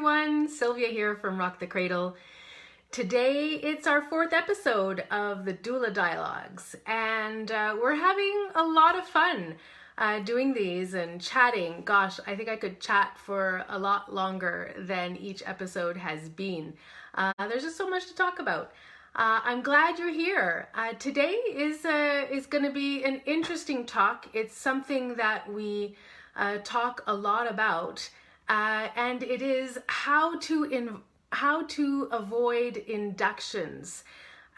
everyone, Sylvia here from Rock the Cradle. Today it's our 4th episode of the Doula Dialogues, and we're having a lot of fun doing these and chatting. Gosh, I think I could chat for a lot longer than each episode has been. There's just so much to talk about. I'm glad you're here. Today is going to be an interesting talk. It's something that we talk a lot about, and it is how to avoid inductions.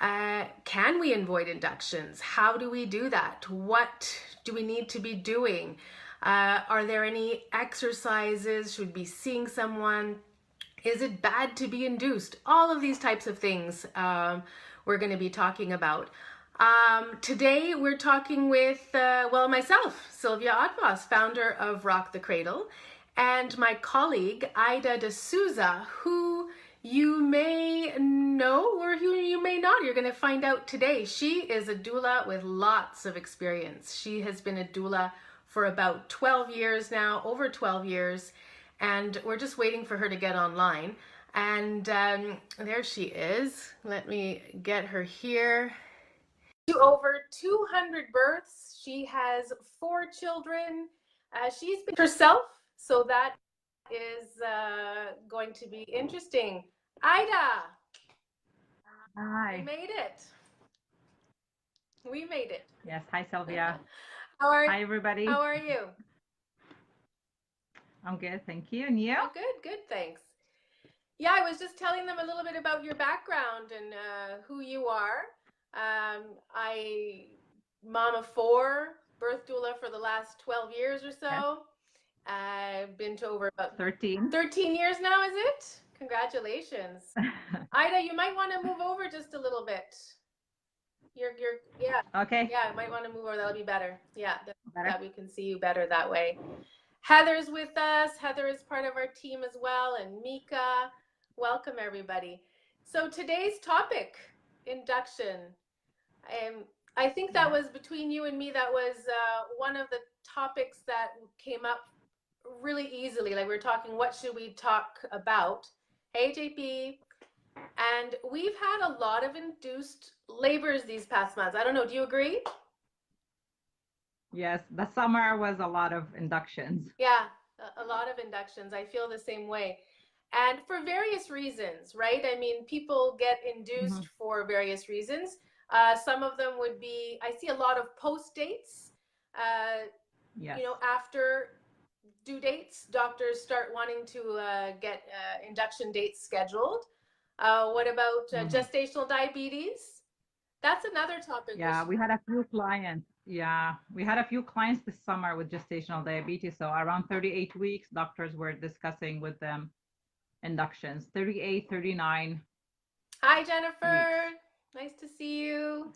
Can we avoid inductions? How do we do that? What do we need to be doing? Are there any exercises? Should we be seeing someone? Is it bad to be induced? All of these types of things we're going to be talking about. Today we're talking with, myself, Sylvia Otvos, founder of Rock the Cradle, and my colleague, Ayda de Souza, who you may know or who you may not. You're going to find out today. She is a doula with lots of experience. She has been a doula for about 12 years now, over 12 years, and we're just waiting for her to get online. And there she is. Let me get her here. Over 200 births. She has 4 children. She's been herself, so that is going to be interesting. Ayda. Hi. We made it. We made it. Yes. Hi, Sylvia. Hi, everybody. How are you? I'm good, thank you. And you? Oh, good, thanks. Yeah, I was just telling them a little bit about your background and who you are. Mom of 4, birth doula for the last 12 years or so. Yes. I've been to over about 13. 13 years now, is it? Congratulations. Ayda, you might want to move over just a little bit. Yeah. Okay. Yeah, I might want to move over. That'll be better. Yeah, Better. that we can see you better that way. Heather's with us. Heather is part of our team as well, and Mika. Welcome, everybody. So today's topic, induction. I think that was between you and me. That was one of the topics that came up really easily. Like we were talking, what should we talk about? Hey, JP. And we've had a lot of induced labors these past months. I don't know. Do you agree? Yes, the summer was a lot of inductions. Yeah, a lot of inductions. I feel the same way. And for various reasons, right? I mean, people get induced for various reasons. Some of them would be, I see a lot of post dates. Yes. You know, after due dates, doctors start wanting to get induction dates scheduled. What about gestational diabetes? That's another topic. Yeah, we had a few clients. Yeah, we had a few clients this summer with gestational diabetes. So around 38 weeks, doctors were discussing with them inductions, 38, 39. Hi, Jennifer. Nice to see you.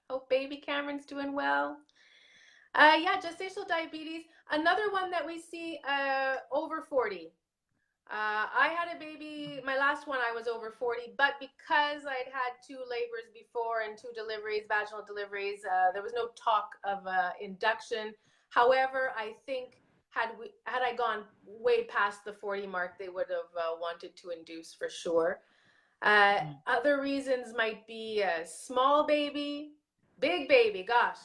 Hope baby Cameron's doing well. Yeah, gestational diabetes. Another one that we see over 40. I had a baby, my last one, I was over 40, but because I'd had 2 labors before and 2 deliveries, vaginal deliveries, there was no talk of induction. However, I think had I gone way past the 40 mark, they would have wanted to induce for sure. Other reasons might be a small baby, big baby. Gosh,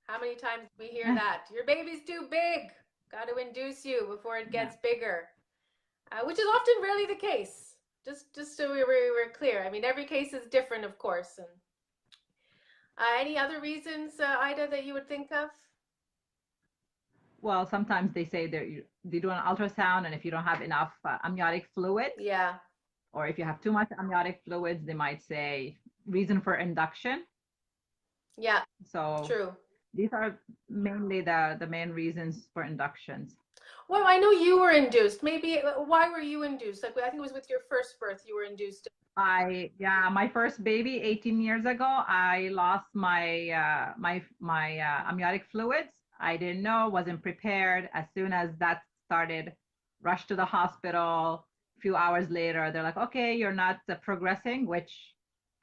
how many times do we hear that? Your baby's too big. Got to induce you before it gets bigger. Which is often rarely the case. Just so we're clear. I mean, every case is different, of course. And any other reasons, Ayda, that you would think of? Well, sometimes they say they do an ultrasound, and if you don't have enough amniotic fluid, or if you have too much amniotic fluids, they might say reason for induction. Yeah. So true. These are mainly the main reasons for inductions. Well, I know you were induced. Maybe why were you induced? Like I think it was with your first birth you were induced. My first baby 18 years ago, I lost my amniotic fluids. I didn't know, wasn't prepared. As soon as that started, rushed to the hospital. A few hours later, they're like, okay, you're not progressing, which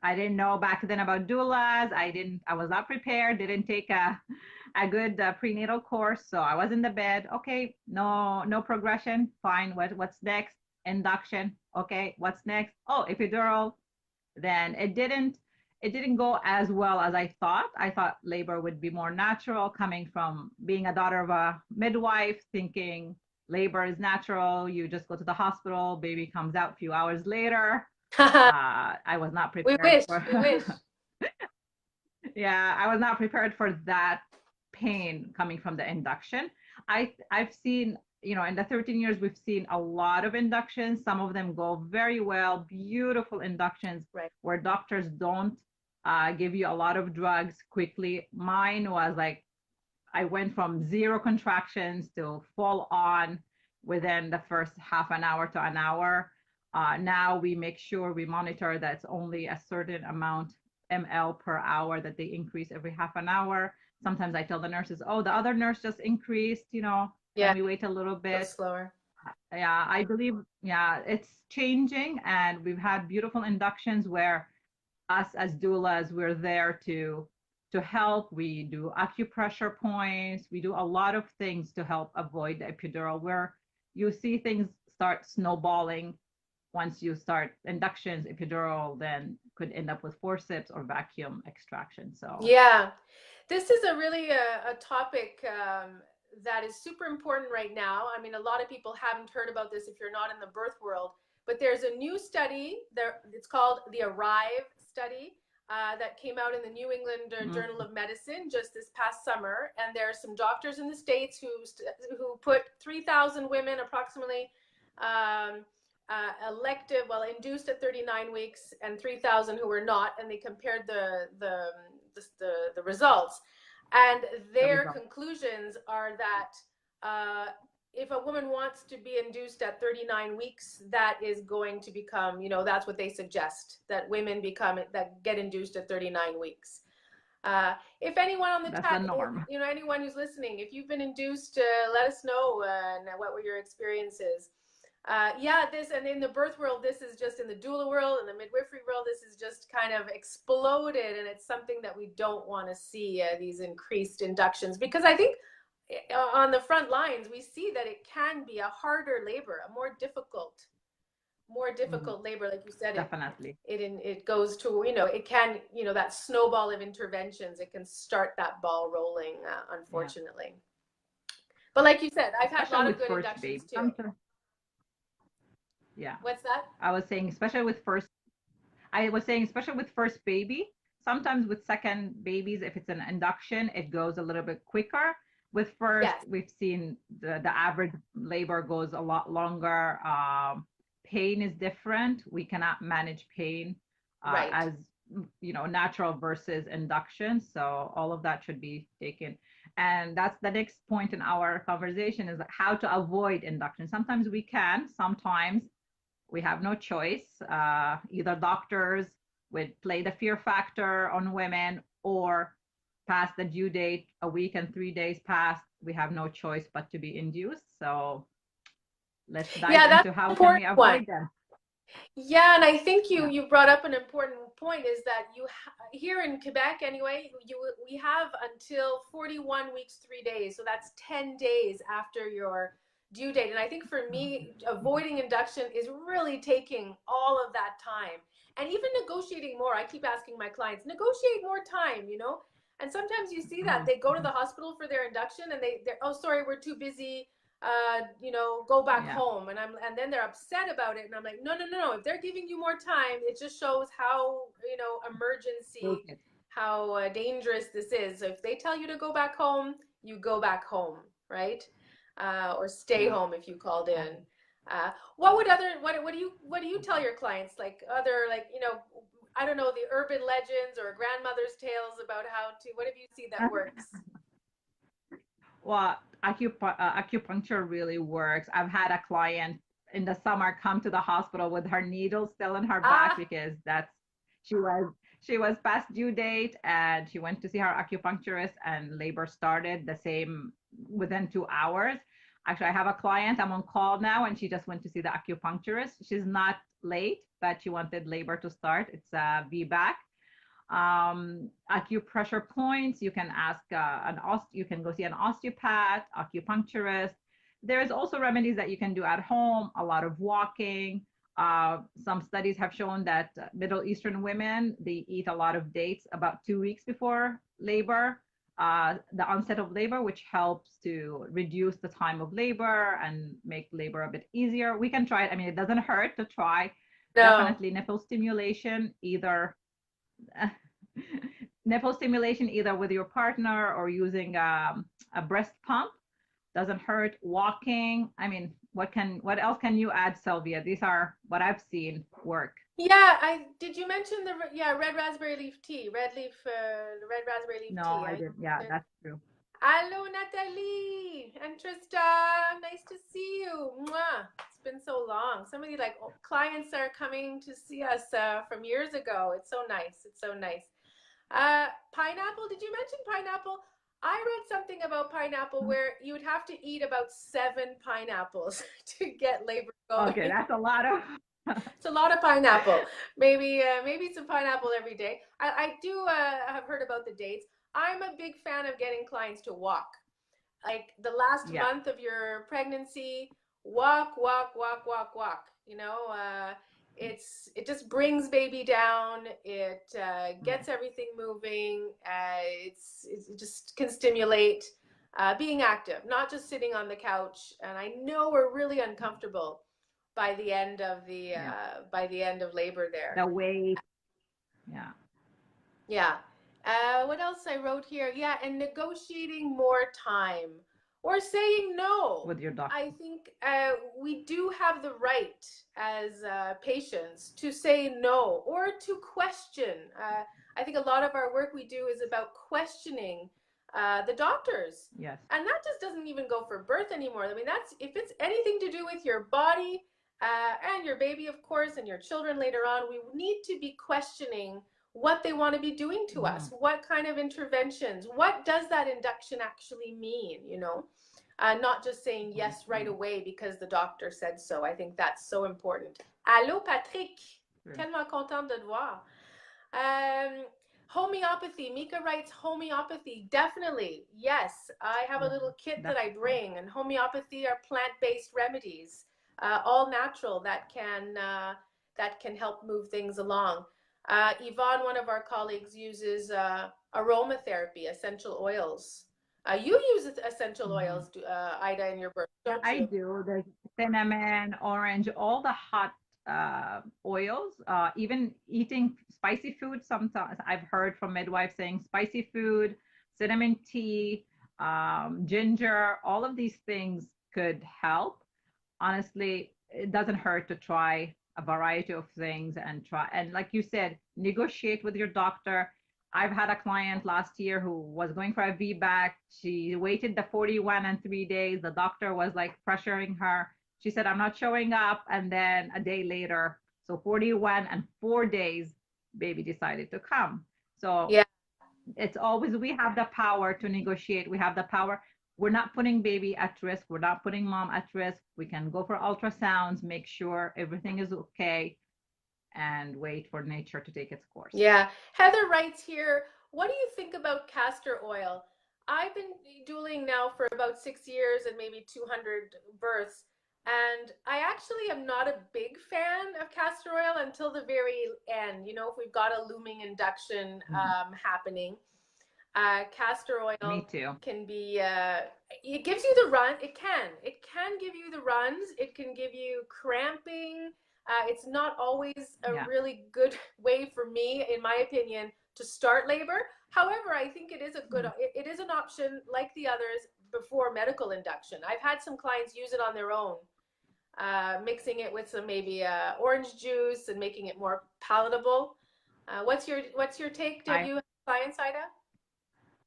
I didn't know back then about doulas. I was not prepared, didn't take a good prenatal course. So I was in the bed. Okay, no progression. Fine. What's next? induction. Okay, what's next? Oh, epidural. Then it didn't go as well as I thought. I thought labor would be more natural, coming from being a daughter of a midwife, thinking labor is natural. You just go to the hospital, baby comes out a few hours later. I was not We prepared wish, for we wish. yeah, I was not prepared for that pain coming from the induction. I've seen, in the 13 years we've seen a lot of inductions. Some of them go very well, beautiful inductions Right. where doctors don't give you a lot of drugs quickly. Mine was like I went from zero contractions to full on within the first half an hour to an hour. Now we make sure we monitor that's only a certain amount ml per hour that they increase every half an hour. Sometimes I tell the nurses, oh, the other nurse just increased, Yeah, can we wait a little go bit? slower. Yeah, I believe, yeah, it's changing. And we've had beautiful inductions where us as doulas, we're there to help. We do acupressure points. We do a lot of things to help avoid the epidural, where you see things start snowballing. Once you start inductions, epidural, then could end up with forceps or vacuum extraction. So Yeah, this is a really a topic that is super important right now. I mean, a lot of people haven't heard about this if you're not in the birth world, but there's a new study there. It's called the Arrive study that came out in the New England Journal of Medicine just this past summer. And there are some doctors in the States who put 3,000 women approximately um, induced at 39 weeks, and 3,000 who were not, and they compared the results. And the their result. conclusions are that if a woman wants to be induced at 39 weeks, that is going to become, that's what they suggest, that women that get induced at 39 weeks. If anyone on the That's the chat, norm. anyone who's listening, if you've been induced, let us know and what were your experiences. Yeah, and in the birth world, this is just in the doula world, in the midwifery world, this is just kind of exploded, and it's something that we don't want to see, these increased inductions, because I think on the front lines, we see that it can be a harder labor, a more difficult labor, like you said. Definitely. It goes to, it can, that snowball of interventions, it can start that ball rolling, Yeah. unfortunately. But like you said, I've had a Especially lot of with good first inductions baby. too. Yeah. What's that? I was saying, especially with first baby, sometimes with second babies, if it's an induction, it goes a little bit quicker. With first, Yes. we've seen the average labor goes a lot longer. Pain is different. We cannot manage pain Right. as natural versus induction. So all of that should be taken. And that's the next point in our conversation, is how to avoid induction. Sometimes we can, sometimes we have no choice. Either doctors would play the fear factor on women, or past the due date, a week and 3 days past, we have no choice but to be induced. So let's dive Yeah, that's into an how can we important one. avoid them. Yeah, and I think Yeah. you brought up an important point, is that here in Quebec anyway, we have until 41 weeks 3 days, so that's 10 days after your due date. And I think for me, avoiding induction is really taking all of that time, and even negotiating more. I keep asking my clients, negotiate more time, and sometimes you see that they go to the hospital for their induction, and they're, oh, sorry, we're too busy, go back Yeah. home. And then they're upset about it. And I'm like, no, no, no, no. If they're giving you more time, it just shows how, emergency, Okay. how dangerous this is. So if they tell you to go back home, you go back home, right? Or stay Yeah. home if you called Yeah. in. What do you tell your clients? Like other, I don't know, the urban legends or grandmother's tales about what have you seen that works? Well, acupuncture really works. I've had a client in the summer come to the hospital with her needle still in her back, Ah, because she was she was past due date, and she went to see her acupuncturist, and labor started the same within 2 hours. Actually, I have a client, I'm on call now, and she just went to see the acupuncturist. She's not late, but she wanted labor to start. It's a VBAC. Acupressure points, you can ask you can go see an osteopath, acupuncturist. there's also remedies that you can do at home, a lot of walking. Some studies have shown that Middle Eastern women, they eat a lot of dates about 2 weeks before labor, the onset of labor, which helps to reduce the time of labor and make labor a bit easier. We can try it. I mean, it doesn't hurt to try. No. Definitely nipple stimulation, either nipple stimulation either with your partner or using a breast pump doesn't hurt. Walking. I mean, what else can you add, Sylvia? These are what I've seen work. Yeah, I did you mention the red raspberry leaf tea, the red raspberry leaf No, tea. I didn't. Yeah, that's true. Hello, Natalie and Trista. Nice to see you. Mwah. It's been so long. Some of the clients are coming to see us from years ago. It's so nice. It's so nice. Pineapple. Did you mention pineapple? I read something about pineapple where you would have to eat about 7 pineapples to get labor going. Okay, that's a lot of. It's a lot of pineapple. Maybe some pineapple every day. I do have heard about the dates. I'm a big fan of getting clients to walk. Like the last month of your pregnancy, walk. You know, it just brings baby down. It gets everything moving. It just can stimulate being active, not just sitting on the couch. And I know we're really uncomfortable by the end of labor there. The weight. Yeah. What else I wrote here? Yeah, and negotiating more time or saying no. With your doctor. I think we do have the right as patients to say no or to question. I think a lot of our work we do is about questioning the doctors. Yes. And that just doesn't even go for birth anymore. I mean, that's if it's anything to do with your body and your baby, of course, and your children later on, we need to be questioning what they want to be doing to us, what kind of interventions, what does that induction actually mean, you know? Not just saying yes right away because the doctor said so. I think that's so important. Allô, Patrick. Tellement contente de te voir. Homeopathy. Mika writes homeopathy. Definitely. Yes. I have a little kit that I bring, and homeopathy are plant-based remedies, all natural that can help move things along. Yvonne, one of our colleagues, uses aromatherapy, essential oils. You use essential oils, Ayda, in your birth, don't you? I do. There's cinnamon, orange, all the hot oils. Even eating spicy food. Sometimes I've heard from midwives saying spicy food, cinnamon tea, ginger. All of these things could help. Honestly, it doesn't hurt to try a variety of things and try. And like you said, negotiate with your doctor. I've had a client last year who was going for a VBAC. She waited the 41 and 3 days. The doctor was like pressuring her. She said, I'm not showing up. And then a day later, so 41 and 4 days, baby decided to come. So yeah, it's always, we have the power to negotiate. We have the power. We're not putting baby at risk. We're not putting mom at risk. We can go for ultrasounds, make sure everything is okay, and wait for nature to take its course. Yeah. Heather writes here, what do you think about castor oil? I've been dueling now for about 6 years and maybe 200 births. And I actually am not a big fan of castor oil until the very end. You know, if we've got a looming induction happening. Castor oil can be, it gives you the run. It can give you the runs. It can give you cramping. It's not always a really good way for me, in my opinion, to start labor. However, I think it is a good, it is an option like the others before medical induction. I've had some clients use it on their own, mixing it with some maybe orange juice and making it more palatable. What's your take? Do you have clients, Ayda?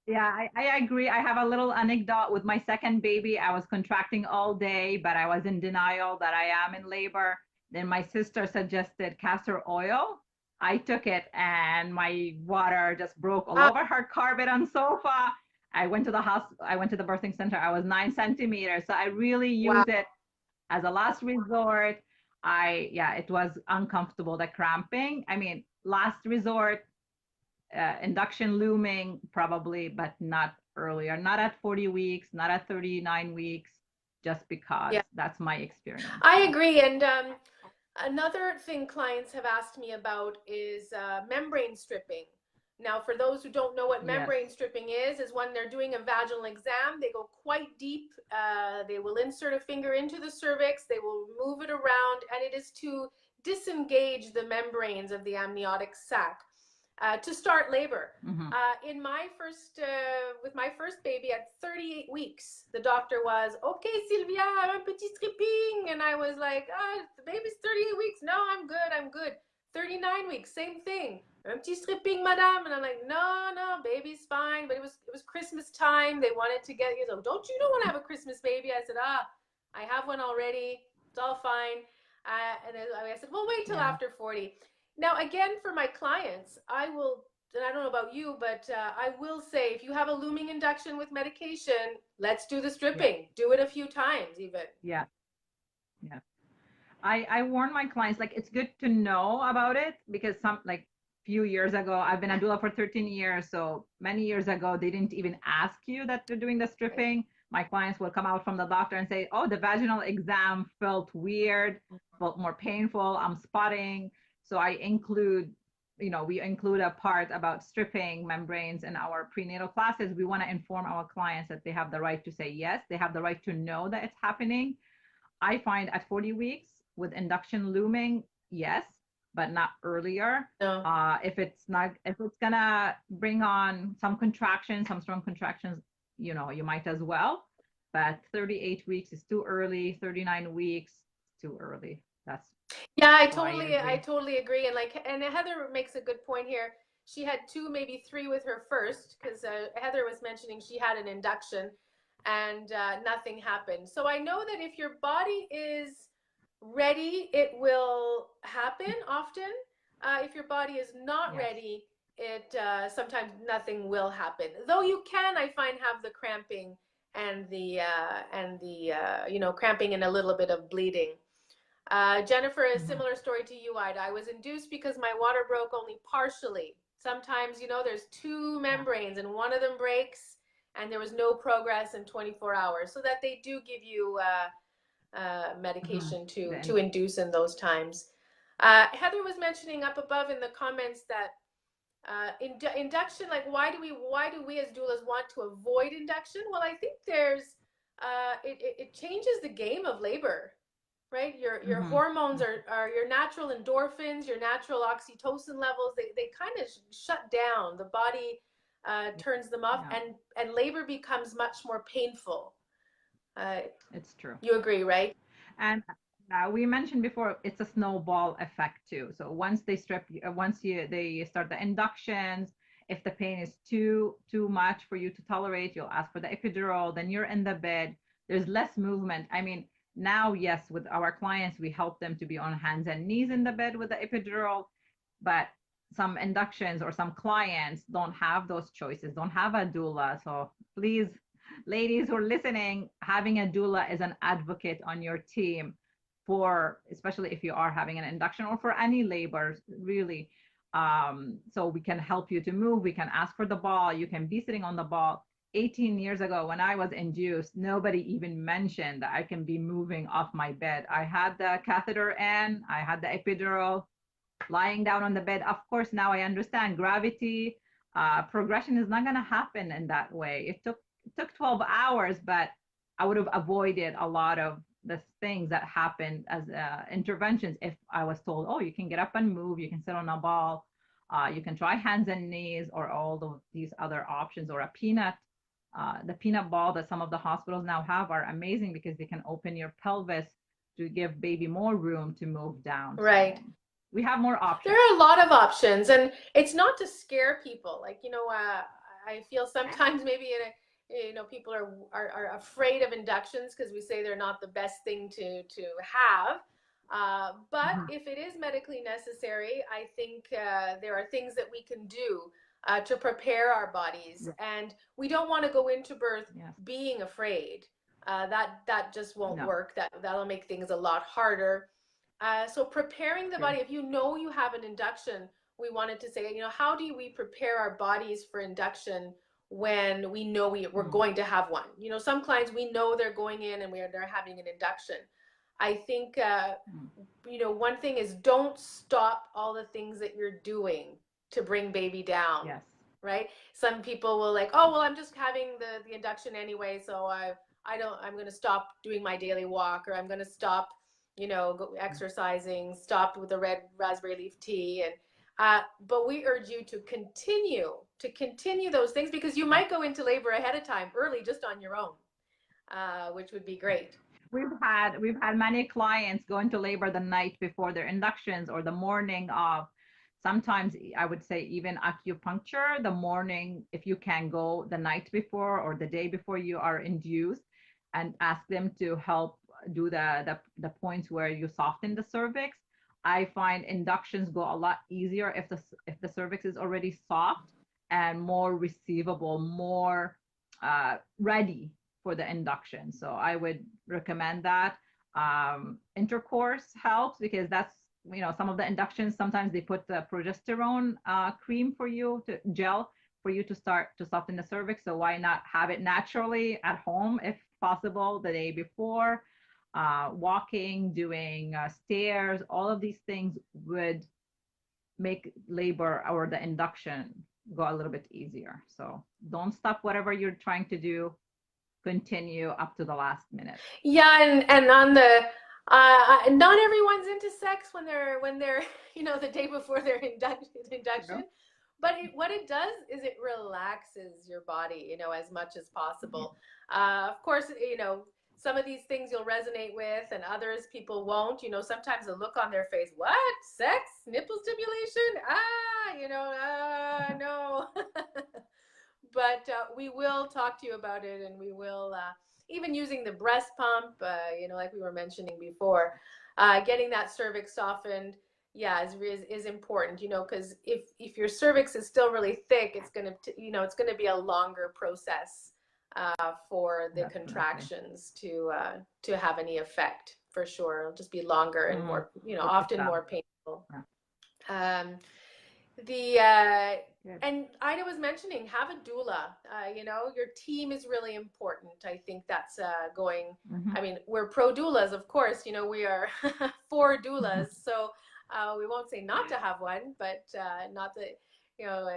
Yeah, I agree. I have a little anecdote with my second baby. I was contracting all day, but I was in denial that I am in labor. Then my sister suggested castor oil. I took it and my water just broke all over her carpet and sofa. I went to the house. I went to the birthing center. I was 9 centimeters. So I really use it as a last resort. It was uncomfortable, the cramping. I mean, last resort, induction looming probably, but not earlier, not at 40 weeks, not at 39 weeks, just because Yeah, that's my experience. I So agree. And another thing clients have asked me about is membrane stripping. Now, for those who don't know what yes. membrane stripping is when they're doing a vaginal exam, they go quite deep. They will insert a finger into the cervix, they will move it around, and it is to disengage the membranes of the amniotic sac to start labor. Mm-hmm. In my first, with my first baby at 38 weeks, the doctor was, okay, Sylvia, un petit stripping. And I was like, the baby's 38 weeks. No, I'm good. I'm good. 39 weeks, same thing. Un petit stripping, madame. And I'm like, no, no, baby's fine. But it was Christmas time. They wanted to get, you know, don't you want to have a Christmas baby? I said, I have one already. It's all fine. And I said, well, wait till Yeah. after 40. Now, again, for my clients, I will, and I don't know about you, but I will say, if you have a looming induction with medication, let's do the stripping. Yeah. Do it a few times even. Yeah. Yeah. I warn my clients, like, it's good to know about it, because some, like, few years ago, I've been a doula for 13 years. So many years ago, they didn't even ask you that they're doing the stripping. My clients will come out from the doctor and say, oh, the vaginal exam felt weird, felt more painful, I'm spotting. So I include, you know, we include a part about stripping membranes in our prenatal classes. We want to inform our clients that they have the right to say yes, they have the right to know that it's happening. I find at 40 weeks with induction looming, yes, but not earlier. No. If it's gonna bring on some contractions, some strong contractions, you know, you might as well. But 38 weeks is too early. 39 weeks, too early. That's Yeah, I agree. totally agree. And Heather makes a good point here. She had 2, maybe 3 with her first, because Heather was mentioning she had an induction and nothing happened. So I know that if your body is ready, it will happen often. If your body is not Yes. ready, it sometimes nothing will happen. Though you can, I find, have the cramping and the you know, cramping and a little bit of bleeding. Jennifer, a similar story to you, Ayda. I was induced because my water broke only partially. Sometimes, you know, there's 2 membranes and one of them breaks, and there was no progress in 24 hours. So that they do give you medication to induce in those times. Heather was mentioning up above in the comments that induction, like, why do we as doulas want to avoid induction? Well, I think there's it changes the game of labor. Right, your hormones are your natural endorphins, your natural oxytocin levels. They kind of shut down. The body turns them off, and labor becomes much more painful. It's true. You agree, right? And we mentioned before, it's a snowball effect too. So once they they start the inductions, if the pain is too much for you to tolerate, you'll ask for the epidural. Then you're in the bed. There's less movement. I mean, now, yes, with our clients, we help them to be on hands and knees in the bed with the epidural, but some inductions or some clients don't have those choices, don't have a doula. So please, ladies who are listening, having a doula is an advocate on your team, for especially if you are having an induction or for any labor, really. So we can help you to move. We can ask for the ball. You can be sitting on the ball. 18 years ago, when I was induced, nobody even mentioned that I can be moving off my bed. I had the catheter in, I had the epidural, lying down on the bed. Of course, now I understand gravity progression is not going to happen in that way. It took 12 hours, but I would have avoided a lot of the things that happened as interventions if I was told, oh, you can get up and move, you can sit on a ball, you can try hands and knees, or all of these other options, or a peanut. The peanut ball that some of the hospitals now have are amazing because they can open your pelvis to give baby more room to move down. Right. So we have more options. There are a lot of options, and it's not to scare people. Like, you know, I feel sometimes maybe you know, people are afraid of inductions because we say they're not the best thing to have. But if it is medically necessary, I think there are things that we can do to prepare our bodies, and we don't want to go into birth being afraid. That just won't work. That'll make things a lot harder. So preparing the body, if you know you have an induction, we wanted to say, you know, how do we prepare our bodies for induction when we know we're going to have one. You know, some clients, we know they're going in and they're having an induction. I think, you know, one thing is don't stop all the things that you're doing to bring baby down. Yes. Right? Some people will like, oh, well, I'm just having the induction anyway, so I'm going to stop doing my daily walk, or I'm going to stop, you know, exercising, stop with the red raspberry leaf tea. And but we urge you to continue those things, because you might go into labor ahead of time early just on your own, which would be great. We've had many clients go into labor the night before their inductions, or the morning of, sometimes I would say even acupuncture the morning, if you can go the night before or the day before you are induced, and ask them to help do the points where you soften the cervix. I find inductions go a lot easier if the cervix is already soft and more receivable, more ready for the induction. So I would recommend that. Intercourse helps, because that's, you know, some of the inductions, sometimes they put the progesterone cream for you, to gel for you to start to soften the cervix. So why not have it naturally at home if possible the day before? Walking, doing stairs, all of these things would make labor or the induction go a little bit easier. So don't stop whatever you're trying to do. Continue up to the last minute. Yeah, and on the not everyone's into sex when they're you know, the day before their induction. But what it does is it relaxes your body, you know, as much as possible. Of course, you know, some of these things you'll resonate with, and others people won't. You know, sometimes the look on their face, what? Sex? Nipple stimulation? You know, no. But we will talk to you about it, and we will even using the breast pump, you know, like we were mentioning before, getting that cervix softened, yeah, is important, you know, because if your cervix is still really thick, it's going to, you know, it's going to be a longer process for the contractions to have any effect, for sure. It'll just be longer and more, you know, often more painful. And Ayda was mentioning, have a doula. You know, your team is really important. I think that's going. I mean, we're pro doulas, of course. You know, we are for doulas, so we won't say not to have one, but not that, you know,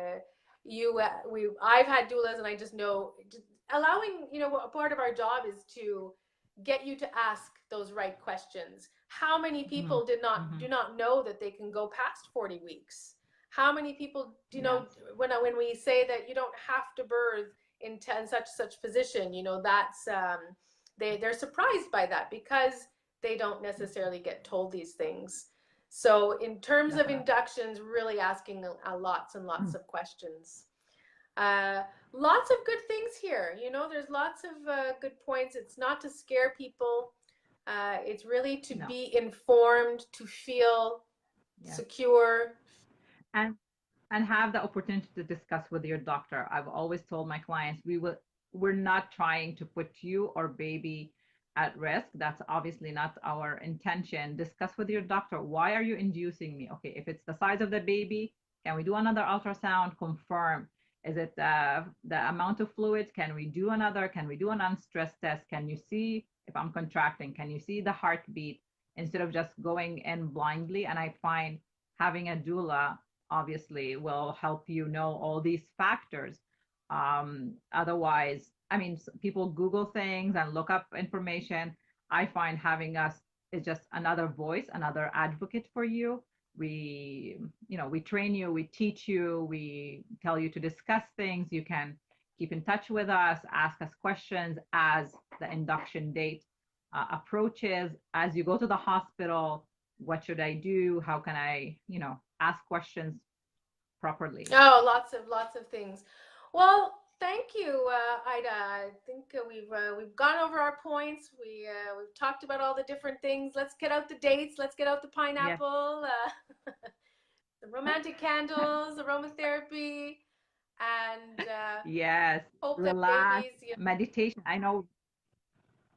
I've had doulas, and I just know, allowing, you know, part of our job is to get you to ask those right questions. How many people do not know that they can go past 40 weeks? How many people, you know, when we say that you don't have to birth in such position, you know, that's they're surprised by that, because they don't necessarily get told these things. So in terms of inductions, really asking lots and lots of questions. Lots of good things here. You know, there's lots of good points. It's not to scare people. It's really to be informed, to feel secure. And have the opportunity to discuss with your doctor. I've always told my clients, we're not trying to put you or baby at risk. That's obviously not our intention. Discuss with your doctor, why are you inducing me? Okay, if it's the size of the baby, can we do another ultrasound, confirm? Is it the amount of fluids? Can we do an unstressed test? Can you see if I'm contracting? Can you see the heartbeat? Instead of just going in blindly. And I find having a doula obviously will help you know all these factors. Otherwise, I mean, people Google things and look up information. I find having us is just another voice, another advocate for you. We train you, we teach you, we tell you to discuss things. You can keep in touch with us, ask us questions as the induction date approaches. As you go to the hospital, what should I do? How can I, ask questions properly? Oh, lots of things. Well, thank you, Ayda. I think we've gone over our points. We've talked about all the different things. Let's get out the dates. Let's get out the pineapple, the romantic candles, aromatherapy, and yes, hope relax, that babies. meditation. I know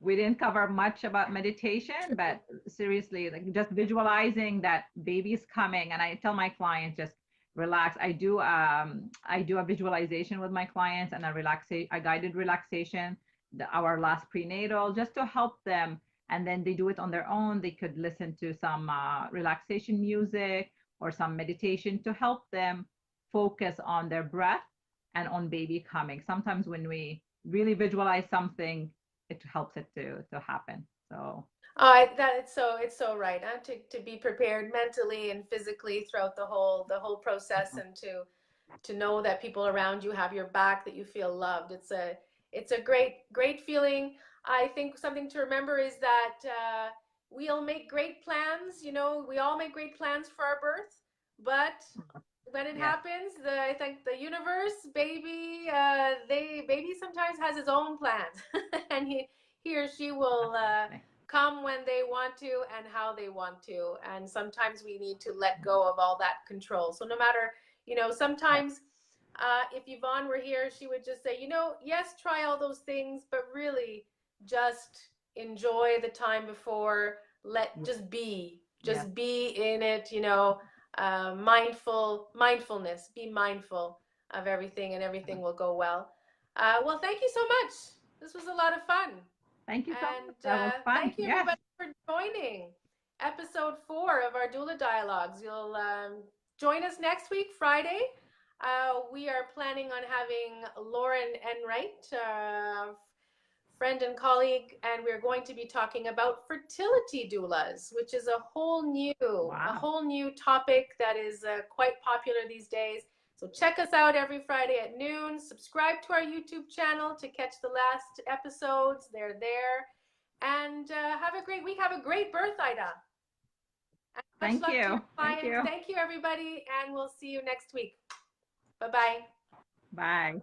we didn't cover much about meditation, but seriously, like just visualizing that baby's coming. And I tell my clients, just relax. I do a visualization with my clients and a guided relaxation, our last prenatal, just to help them. And then they do it on their own. They could listen to some relaxation music or some meditation to help them focus on their breath and on baby coming. Sometimes when we really visualize something, it helps it to happen. So That it's so right, huh? To be prepared mentally and physically throughout the whole process, and to know that people around you have your back, that you feel loved. It's a great feeling. I think something to remember is that we'll make great plans. You know, we all make great plans for our birth, but when it yes, happens, I think the universe, baby sometimes has his own plans, and he or she will definitely. come when they want to and how they want to. And sometimes we need to let go of all that control. So no matter, Yes. sometimes if Yvonne were here, she would just say, yes, try all those things, but really just enjoy the time before. Yes. Just be in it. Mindfulness. Be mindful of everything, and everything will go well. Well, thank you so much. This was a lot of fun. Thank you so much. And That was fun. thank you, Yes. everybody, for joining episode 4 of our Doula Dialogues. You'll join us next week, Friday. We are planning on having Lauren Enright, friend and colleague, and we're going to be talking about fertility doulas, which is a Wow. whole new topic that is quite popular these days. So check us out every Friday at noon. Subscribe to our YouTube channel to catch the last episodes. They're there. And have a great week. Have a great birth, Ayda. And much Thank luck to your you. Thank clients. you. Thank you, everybody. And we'll see you next week. Bye-bye. Bye.